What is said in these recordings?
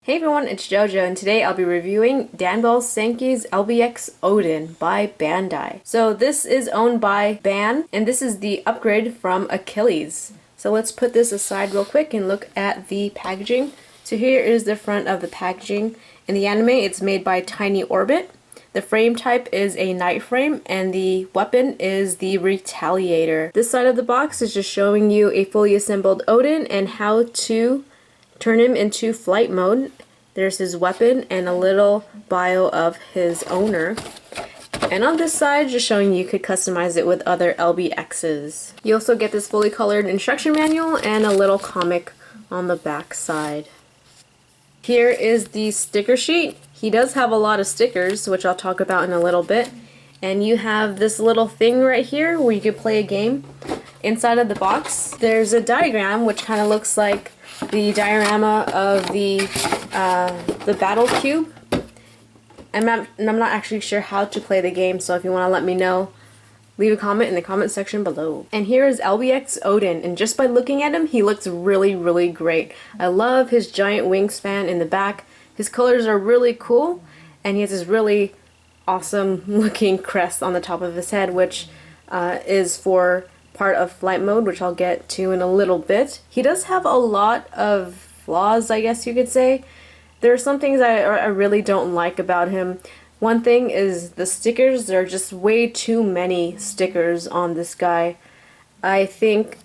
Hey everyone, it's JoJo, and today I'll be reviewing Danball Senki's LBX Odin by Bandai. So this is owned by Ban, and this is the upgrade from Achilles. So let's put this aside real quick and look at the packaging. So here is the front of the packaging. In the anime, it's made by Tiny Orbit. The frame type is a night frame, and the weapon is the Retaliator. This side of the box is just showing you a fully assembled Odin and how to turn him into flight mode. There's his weapon and a little bio of his owner. And on this side, just showing you could customize it with other LBXs. You also get this fully colored instruction manual and a little comic on the back side. Here is the sticker sheet. He does have a lot of stickers, which I'll talk about in a little bit. And you have this little thing right here where you could play a game. Inside of the box, there's a diagram which kind of looks like the diorama of the battle cube. I'm not actually sure how to play the game, so if you want to let me know, leave a comment in the comment section below. And here is LBX Odin, and just by looking at him, he looks really, really great. I love his giant wingspan in the back. His colors are really cool, and he has this really awesome looking crest on the top of his head, which is for part of flight mode, which I'll get to in a little bit. He does have a lot of flaws, I guess you could say. There are some things I really don't like about him. One thing is the stickers. There are just way too many stickers on this guy. I think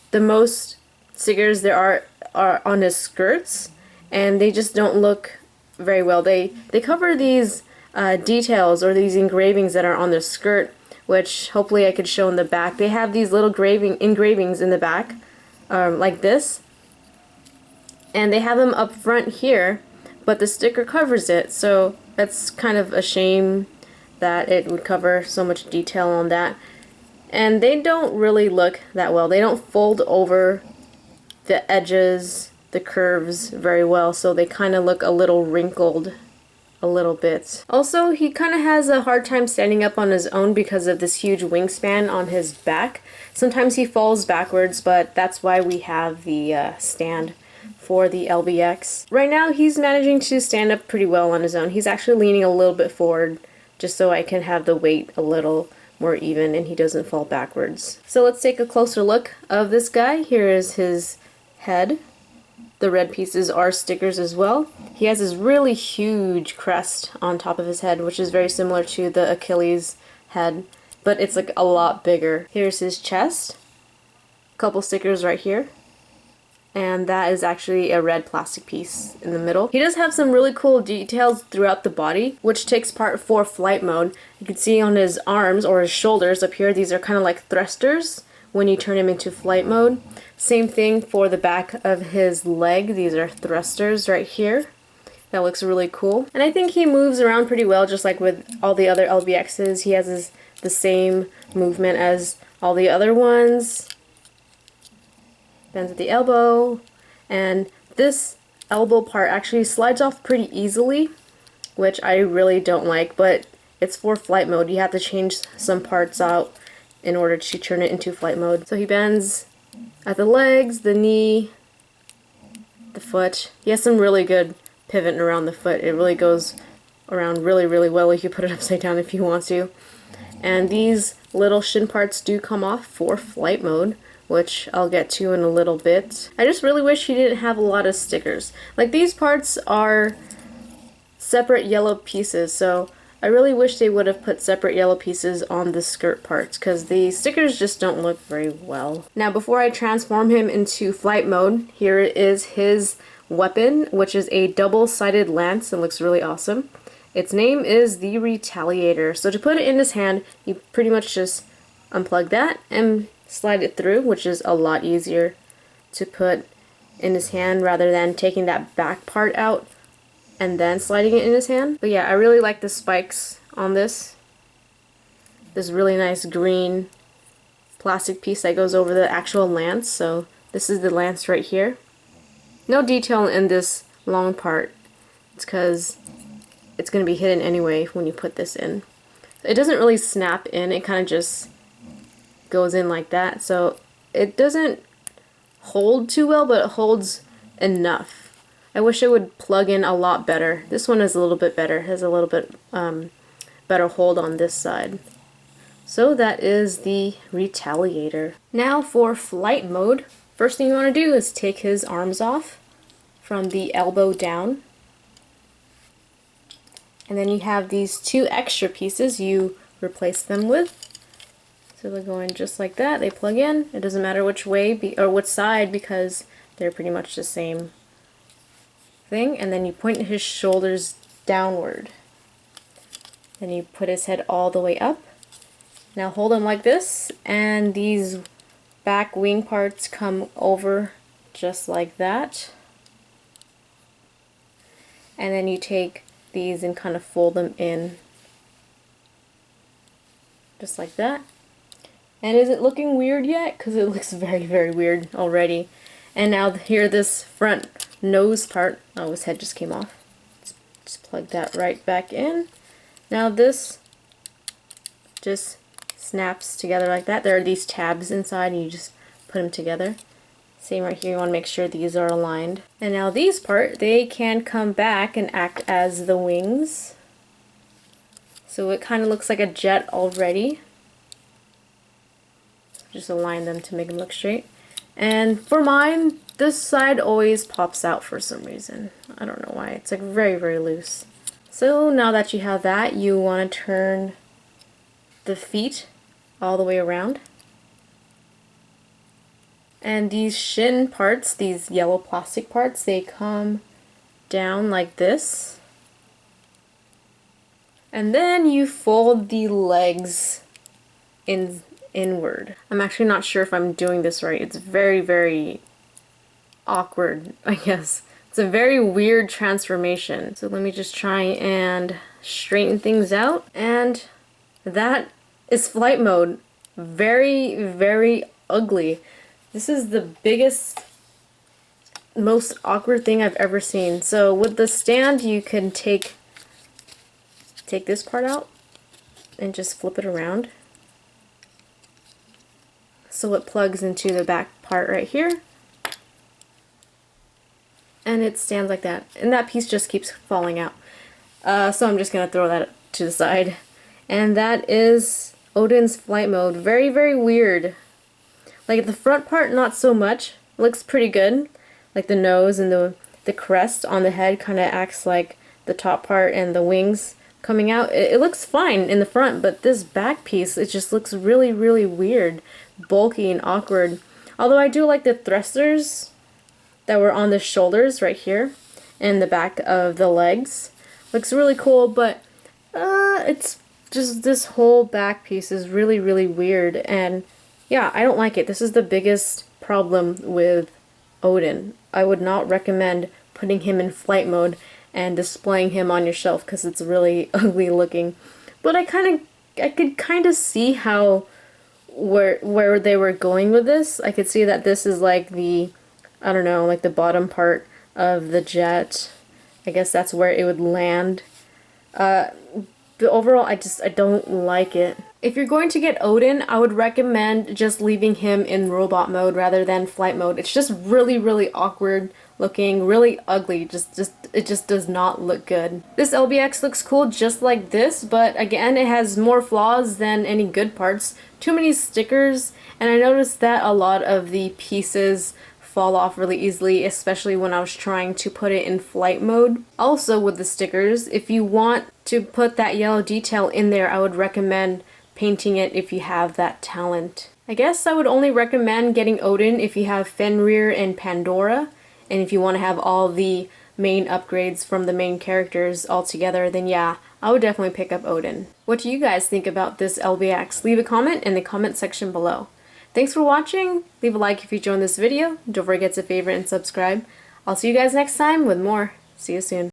the most stickers there are on his skirts, and they just don't look very well. They cover these details or these engravings that are on the skirt, which hopefully I could show in the back. They have these little engravings in the back, like this, and they have them up front here, but the sticker covers it, so that's kind of a shame that it would cover so much detail on that. And they don't really look that well. They don't fold over the edges, the curves very well, so they kind of look a little wrinkled a little bit. Also, he kind of has a hard time standing up on his own because of this huge wingspan on his back. Sometimes he falls backwards, but that's why we have the stand for the LBX. Right now, he's managing to stand up pretty well on his own. He's actually leaning a little bit forward just so I can have the weight a little more even and he doesn't fall backwards. So let's take a closer look of this guy. Here is his head. The red pieces are stickers as well. He has this really huge crest on top of his head, which is very similar to the Achilles head, but it's like a lot bigger. Here's his chest. A couple stickers right here. And that is actually a red plastic piece in the middle. He does have some really cool details throughout the body, which takes part for flight mode. You can see on his arms or his shoulders up here, these are kind of like thrusters when you turn him into flight mode. Same thing for the back of his leg. These are thrusters right here. That looks really cool. And I think he moves around pretty well, just like with all the other LBXs. He has the same movement as all the other ones. Bends at the elbow. And this elbow part actually slides off pretty easily, which I really don't like, but it's for flight mode. You have to change some parts out in order to turn it into flight mode. So he bends at the legs, the knee, the foot. He has some really good pivoting around the foot. It really goes around really, really well. You can put it upside down if you want to. And these little shin parts do come off for flight mode, which I'll get to in a little bit. I just really wish he didn't have a lot of stickers. Like, these parts are separate yellow pieces, so I really wish they would have put separate yellow pieces on the skirt parts because the stickers just don't look very well. Now, before I transform him into flight mode, here is his weapon, which is a double-sided lance. It looks really awesome. Its name is the Retaliator. So to put it in his hand, you pretty much just unplug that and slide it through, which is a lot easier to put in his hand rather than taking that back part out and then sliding it in his hand. But yeah, I really like the spikes on this. This really nice green plastic piece that goes over the actual lance. So this is the lance right here. No detail in this long part. It's because it's going to be hidden anyway when you put this in. It doesn't really snap in, it kind of just goes in like that. So it doesn't hold too well, but it holds enough. I wish it would plug in a lot better. This one is a little bit better, has a little bit better hold on this side. So that is the Retaliator. Now for flight mode, first thing you want to do is take his arms off from the elbow down. And then you have these two extra pieces you replace them with. So they go in just like that, they plug in. It doesn't matter which way or which side because they're pretty much the same thing. And then you point his shoulders downward. Then you put his head all the way up. Now hold him like this, and these back wing parts come over just like that. And then you take these and kind of fold them in just like that. And is it looking weird yet? Because it looks very, very weird already. And now here, this front nose part, oh, his head just came off. Just plug that right back in. Now this just snaps together like that. There are these tabs inside and you just put them together. Same right here, you want to make sure these are aligned. And now these part, they can come back and act as the wings. So it kind of looks like a jet already. Just align them to make them look straight. And for mine, this side always pops out for some reason. I don't know why, it's like very, very loose. So now that you have that, you want to turn the feet all the way around. And these shin parts, these yellow plastic parts, they come down like this. And then you fold the legs inward. I'm actually not sure if I'm doing this right. It's very, very awkward, I guess. It's a very weird transformation. So let me just try and straighten things out. And that is flight mode. Very, very ugly. This is the biggest, most awkward thing I've ever seen. So with the stand, you can take this part out and just flip it around. So it plugs into the back part right here. And it stands like that. And that piece just keeps falling out. So I'm just going to throw that to the side. And that is Odin's flight mode. Very, very weird. Like the front part, not so much. It looks pretty good. Like the nose and the crest on the head kind of acts like the top part and the wings coming out. It looks fine in the front, but this back piece, it just looks really, really weird. Bulky and awkward. Although I do like the thrusters that were on the shoulders right here and the back of the legs. Looks really cool, but it's just this whole back piece is really, really weird. And yeah, I don't like it. This is the biggest problem with Odin. I would not recommend putting him in flight mode and displaying him on your shelf because it's really ugly looking. But I could kind of see how where they were going with this. I could see that this is like the, I don't know, like the bottom part of the jet. I guess that's where it would land. But overall, I don't like it. If you're going to get Odin, I would recommend just leaving him in robot mode rather than flight mode. It's just really, really awkward looking, really ugly. It just does not look good. This LBX looks cool just like this, but again, it has more flaws than any good parts. Too many stickers, and I noticed that a lot of the pieces fall off really easily, especially when I was trying to put it in flight mode. Also with the stickers, if you want to put that yellow detail in there, I would recommend painting it if you have that talent. I guess I would only recommend getting Odin if you have Fenrir and Pandora, and if you want to have all the main upgrades from the main characters all together, then yeah, I would definitely pick up Odin. What do you guys think about this LBX? Leave a comment in the comment section below. Thanks for watching. Leave a like if you enjoyed this video. Don't forget to favorite and subscribe. I'll see you guys next time with more. See you soon.